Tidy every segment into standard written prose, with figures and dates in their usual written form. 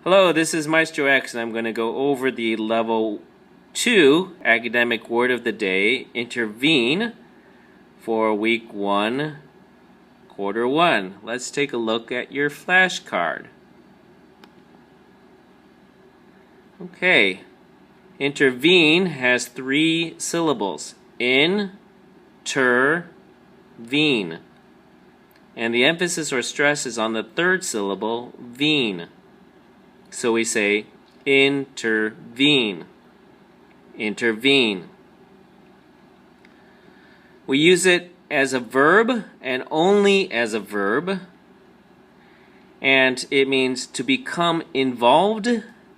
Hello, this is Maestro X, and I'm going to go over the Level 2 Academic Word of the Day, Intervene, for Week 1, Quarter 1. Let's take a look at your flashcard. Okay, intervene has 3 syllables. In, ter, vene. And the emphasis or stress is on the 3rd syllable, vene. So we say intervene. Intervene. We use it as a verb and only as a verb. And it means to become involved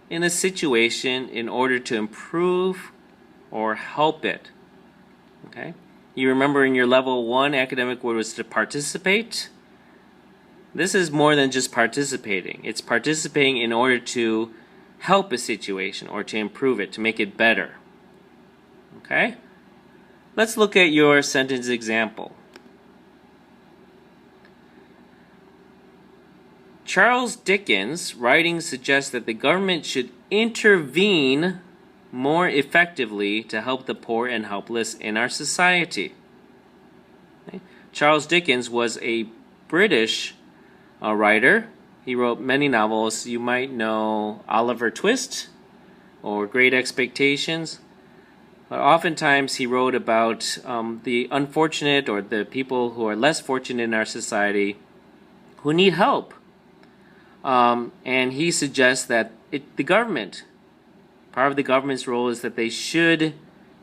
in a situation in order to improve or help it. Okay? You remember in your Level 1 academic word was to participate. This is more than just participating. It's participating in order to help a situation or to improve it, to make it better. Okay? Let's look at your sentence example. Charles Dickens' writing suggests that the government should intervene more effectively to help the poor and helpless in our society. Okay? Charles Dickens was a British writer. He wrote many novels. You might know Oliver Twist or Great Expectations. But oftentimes he wrote about the unfortunate or the people who are less fortunate in our society who need help. And he suggests that the government, part of the government's role is that they should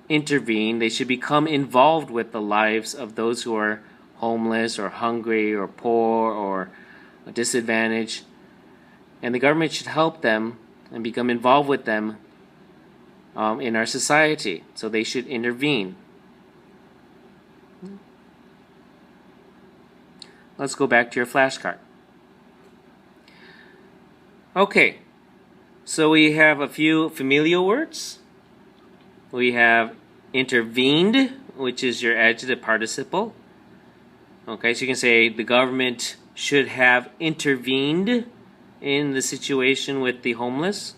intervene. They should become involved with the lives of those who are homeless or hungry or poor or disadvantaged. And the government should help them and become involved with them in our society. So they should intervene. Let's go back to your flashcard. Okay, so we have a few familial words. We have intervened, which is your adjective participle. Okay, so you can say the government should have intervened in the situation with the homeless.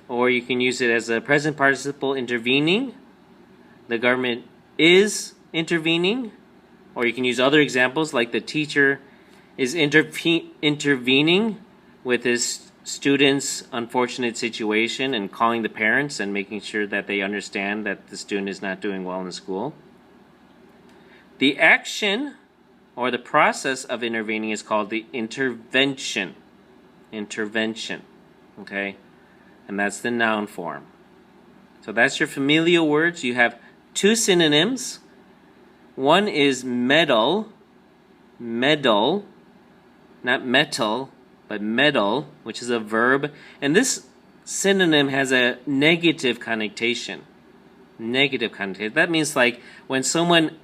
Or you can use it as a present participle, intervening. The government is intervening. Or you can use other examples like the teacher is intervening with his student's unfortunate situation and calling the parents and making sure that they understand that the student is not doing well in school. The action or the process of intervening is called the intervention. Intervention. Okay? And that's the noun form. So that's your familial words. You have 2 synonyms. One is meddle. Meddle. Not metal, but meddle, which is a verb. And this synonym has a negative connotation. Negative connotation. That means like when someone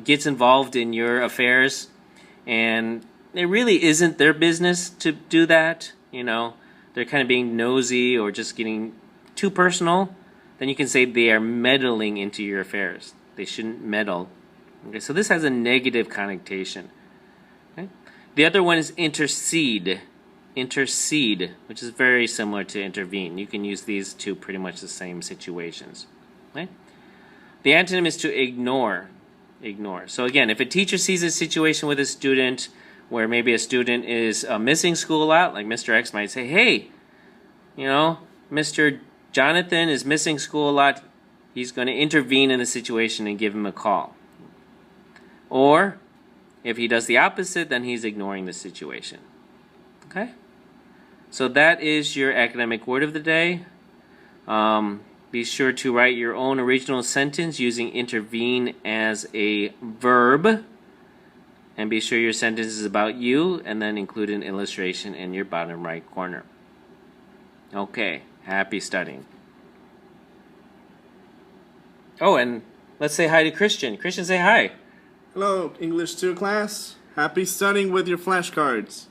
gets involved in your affairs and it really isn't their business to do that, you know, they're kind of being nosy or just getting too personal, then you can say they are meddling into your affairs. They shouldn't meddle. Okay, so this has a negative connotation. Okay? The other one is intercede. Intercede, which is very similar to intervene. You can use these two pretty much the same situations. Okay? The antonym is to ignore. Ignore. So again, if a teacher sees a situation with a student where maybe a student is missing school a lot, like Mr. X might say, hey, you know, Mr. Jonathan is missing school a lot. He's going to intervene in the situation and give him a call. Or if he does the opposite, then he's ignoring the situation. Okay? So that is your academic word of the day. Be sure to write your own original sentence using intervene as a verb. And be sure your sentence is about you, and then include an illustration in your bottom right corner. Okay, happy studying. Oh, and let's say hi to Christian. Christian, say hi. Hello, English 2 class. Happy studying with your flashcards.